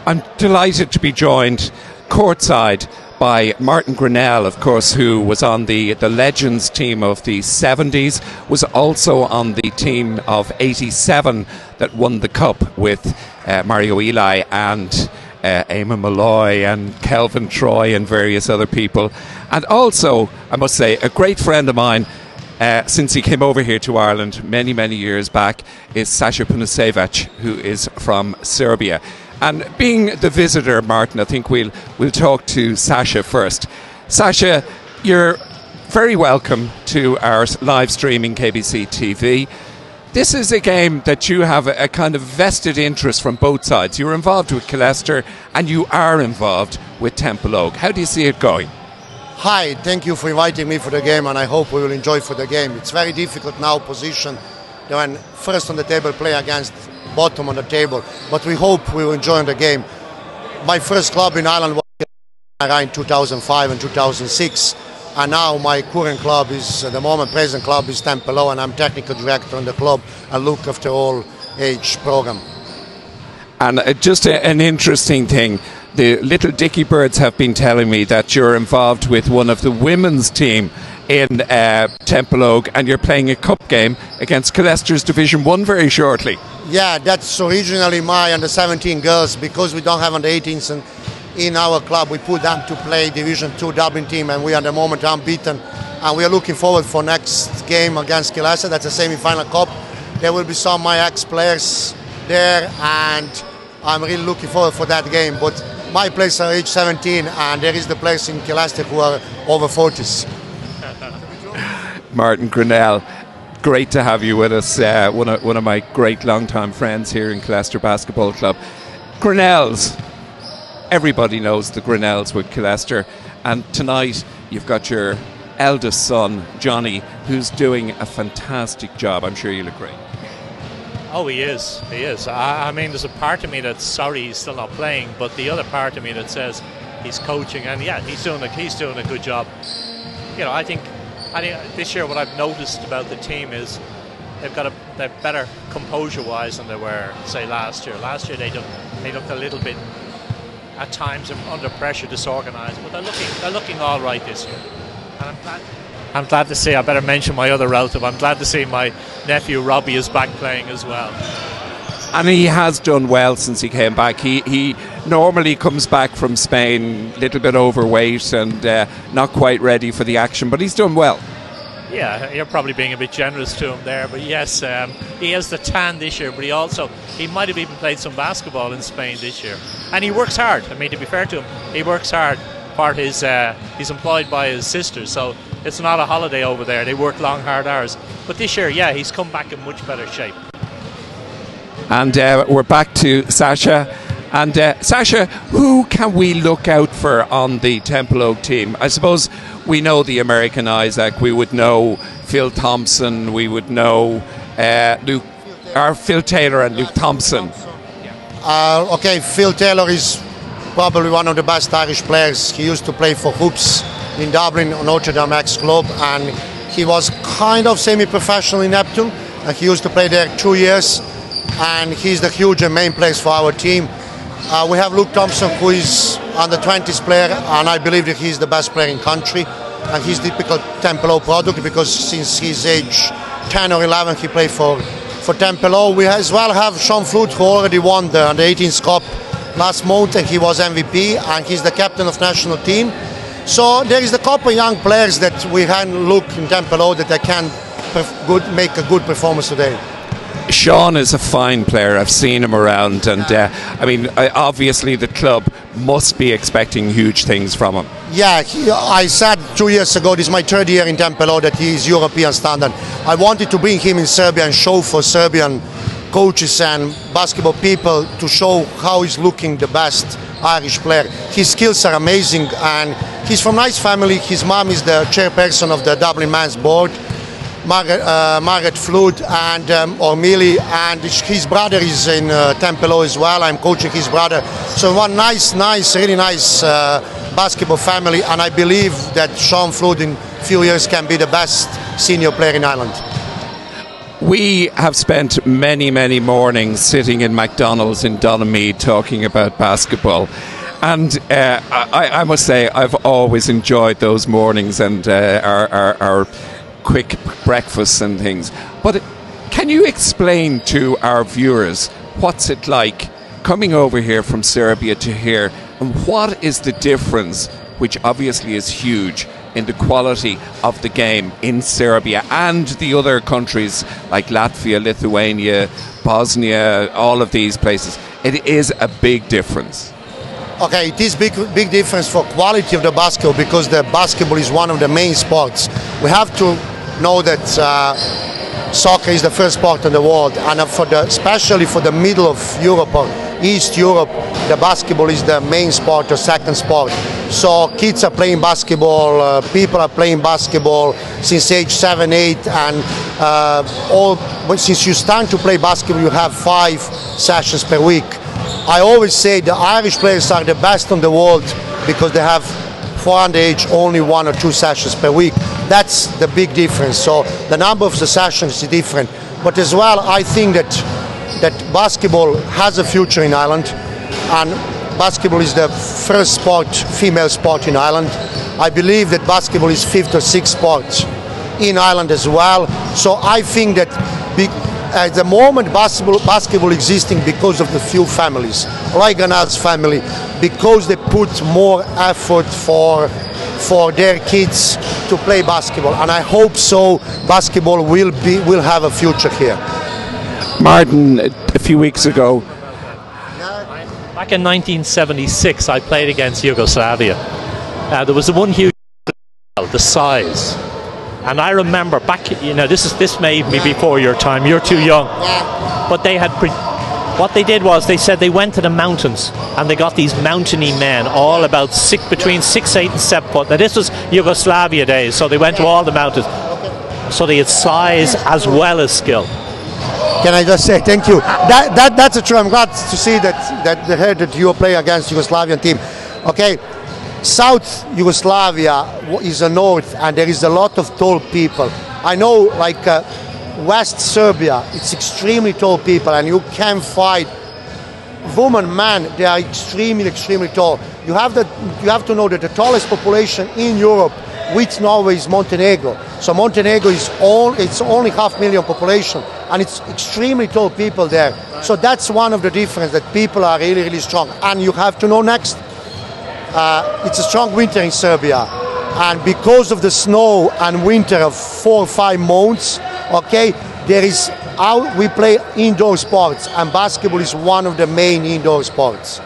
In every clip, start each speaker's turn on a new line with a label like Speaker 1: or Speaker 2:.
Speaker 1: I'm delighted to be joined courtside by Martin Grennell, of course, who was on the Legends team of the 70s, was also on the team of 87 that won the Cup with Mario Eli and Eamon Malloy and Kelvin Troy and various other people. And also, I must say, a great friend of mine, since he came over here to Ireland many, many years back, is Sasa Punosevac, who is from Serbia. And being the visitor, Martin, I think we'll talk to Sasa first. Sasa, you're very welcome to our live streaming KBC TV. This is a game that you have a kind of vested interest from both sides. You're involved with Killester and you are involved with Temple Oak. How do you see it going?
Speaker 2: Hi, thank you for inviting me for the game, and I hope we will enjoy for the game. It's very difficult now position when first on the table play against bottom on the table, but we hope we will enjoy the game. My first club in Ireland was in 2005 and 2006, and now my current club is, at the moment, present club is Temple Oak, and I'm technical director on the club and look after all age program.
Speaker 1: And just an interesting thing, the little Dicky Birds have been telling me that you're involved with one of the women's team in Temple Oak, and you're playing a cup game against Killester's Division 1 very shortly.
Speaker 2: Yeah, that's originally my under 17 girls. Because we don't have under 18s in our club, we put them to play Division 2 Dublin team, and we are at the moment unbeaten, and we are looking forward for next game against Killester. That's a semi-final cup. There will be some of my ex-players there, and I'm really looking forward for that game. But my players are age 17, and there is the players in Killester who are over 40s.
Speaker 1: Martin Grennell, great to have you with us. One of my great long-time friends here in Killester Basketball Club. Grennells, everybody knows the Grennells with Killester, and tonight you've got your eldest son, Johnny, who's doing a fantastic job. I'm sure you'll agree.
Speaker 3: Oh, he is. He is. I mean, there's a part of me that's sorry he's still not playing, but the other part of me that says he's coaching, and yeah, he's doing a good job. You know, I think this year what I've noticed about the team is they're better composure-wise than they were, say, last year. Last year they looked a little bit at times under pressure, disorganised, but they're looking all right this year. And I'm glad to see. I better mention my other relative. I'm glad to see my nephew Robbie is back playing as well.
Speaker 1: And he has done well since he came back. He normally comes back from Spain a little bit overweight and not quite ready for the action, but he's done well.
Speaker 3: Yeah, you're probably being a bit generous to him there, but yes, he has the tan this year, but he might have even played some basketball in Spain this year. And he works hard. I mean, to be fair to him, he works hard. He's employed by his sister, so it's not a holiday over there. They work long, hard hours. But this year, yeah, he's come back in much better shape.
Speaker 1: And we're back to Sasa. And Sasa, who can we look out for on the Temple Oak team? I suppose we know the American Isaac. We would know Phil Thompson. We would know Phil Taylor and Luke Thompson.
Speaker 2: Okay, Phil Taylor is probably one of the best Irish players. He used to play for Hoops in Dublin on Notre Dame X Club, and he was kind of semi-professional in Neptune, and he used to play there 2 years, and he's the huge and main player for our team. We have Luke Thompson, who is under 20s player, and I believe that he's the best player in country, and he's typical Temple Oak product because since his age 10 or 11 he played for Temple Oak. We as well have Sean Flood, who already won the 18th Cup last month, and he was MVP, and he's the captain of national team. So there is a couple of young players that we can look in Temple Oak that they can make a good performance today.
Speaker 1: Sean is a fine player. I've seen him around, and I mean, obviously the club must be expecting huge things from him.
Speaker 2: Yeah, I said 2 years ago, this is my third year in Temple Oak, that he is European standard. I wanted to bring him in Serbia and show for Serbian coaches and basketball people to show how he's looking the best Irish player. His skills are amazing, and he's from a nice family. His mom is the chairperson of the Dublin Men's Board, Margaret Flood and O'Malley, and his brother is in Temple Oak as well. I'm coaching his brother. So one really nice basketball family, and I believe that Sean Flood in a few years can be the best senior player in Ireland.
Speaker 1: We have spent many mornings sitting in McDonald's in Donaghmede talking about basketball. And I must say, I've always enjoyed those mornings and our quick breakfasts and things. But can you explain to our viewers what's it like coming over here from Serbia to here, and what is the difference, which obviously is huge, in the quality of the game in Serbia and the other countries like Latvia, Lithuania, Bosnia, all of these places? It is a big difference.
Speaker 2: Okay, it is big difference for quality of the basketball, because the basketball is one of the main sports. We have to know that soccer is the first sport in the world, and especially for the middle of Europe or East Europe, the basketball is the main sport or second sport. So kids are playing basketball, people are playing basketball since age 7, 8, and since you start to play basketball, you have 5 sessions per week. I always say the Irish players are the best in the world because they have, for underage, only 1 or 2 sessions per week. That's the big difference. So the number of the sessions is different. But as well, I think that basketball has a future in Ireland, and basketball is the first female sport in Ireland. I believe that basketball is 5th or 6th sport in Ireland as well. So I think that at the moment basketball existing because of the few families, like Grennell's family, because they put more effort for their kids to play basketball, and I hope so. Basketball will have a future here.
Speaker 1: Martin, a few weeks ago,
Speaker 3: back in 1976, I played against Yugoslavia. There was the one huge, the size. And I remember back, this may be before your time, you're too young. But they had, what they did was they said they went to the mountains and they got these mountainy men, all about between 6, 8 and 7 foot. Now this was Yugoslavia days, so they went to all the mountains. So they had size as well as skill.
Speaker 2: Can I just say thank you? That's true. I'm glad to see that they heard that you play against Yugoslavian team. Okay. South Yugoslavia is a north, and there is a lot of tall people. I know, like West Serbia, it's extremely tall people, and you can fight women, men. They are extremely tall. You have to know that the tallest population in Europe, with Norway, is Montenegro. So Montenegro it's only 500,000 population, and it's extremely tall people there. So that's one of the difference, that people are really strong. And you have to know next. It's a strong winter in Serbia, and because of the snow and winter of 4 or 5 months, okay, we play indoor sports, and basketball is one of the main indoor sports.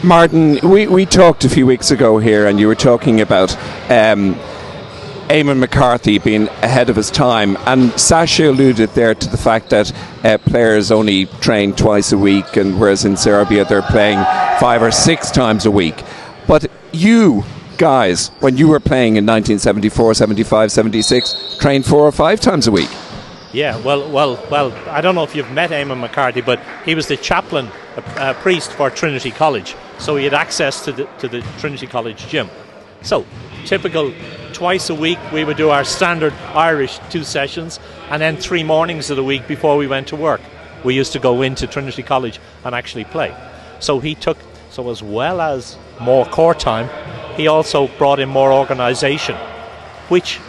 Speaker 1: Martin, we talked a few weeks ago here, and you were talking about Eamon McCarthy being ahead of his time, and Sasha alluded there to the fact that players only train twice a week, and whereas in Serbia they're playing 5 or 6 times a week. But you guys, when you were playing in 1974, 75, 76, trained 4 or 5 times a week.
Speaker 3: Yeah, well, I don't know if you've met Eamon McCarthy, but he was the chaplain, priest for Trinity College, so he had access to the Trinity College gym. So, typical, twice a week we would do our standard Irish 2 sessions, and then 3 mornings of the week before we went to work, we used to go into Trinity College and actually play. So as well as more court time, he also brought in more organisation, which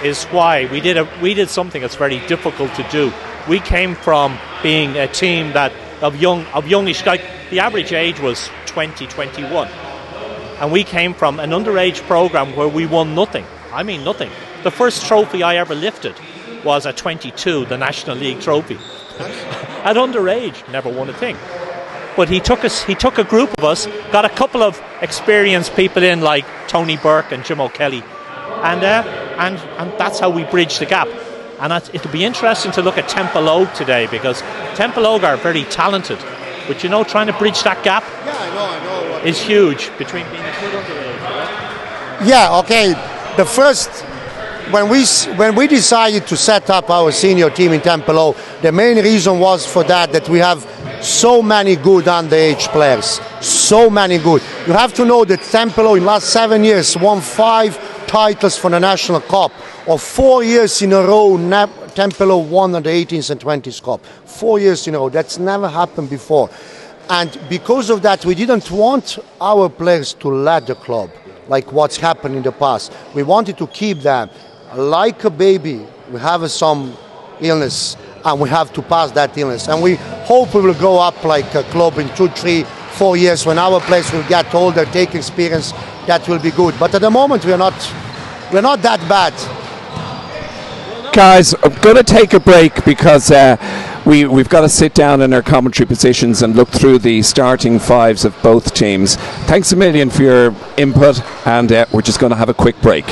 Speaker 3: is why we did something that's very difficult to do. We came from being a team of youngish guys. The average age was 20, 21. And we came from an underage program where we won nothing. I mean nothing. The first trophy I ever lifted was at 22, the National League trophy. At underage, never won a thing. But he took a group of us, got a couple of experienced people in, like Tony Burke and Jim O'Kelly, and that's how we bridged the gap. And it'll be interesting to look at Templeogue today, because Templeogue are very talented, but trying to bridge that gap is huge between being a good underage.
Speaker 2: Yeah, okay. The first, when we decided to set up our senior team in Templeogue, the main reason was for that we have so many good underage players, so many good. You have to know that Templeogue in the last 7 years won 5 titles for the National Cup, or 4 years in a row, Tempelhof won the 18th and 20th Cup. 4 years in a row. That's never happened before. And because of that, we didn't want our players to let the club, like what's happened in the past. We wanted to keep them like a baby. We have some illness, and we have to pass that illness. And we hope we will go up like a club in 2, 3, 4 years when our players will get older, take experience. That will be good. But at the moment, we're not that bad.
Speaker 1: Guys, I'm going to take a break because we've got to sit down in our commentary positions and look through the starting fives of both teams. Thanks a million for your input, and we're just going to have a quick break.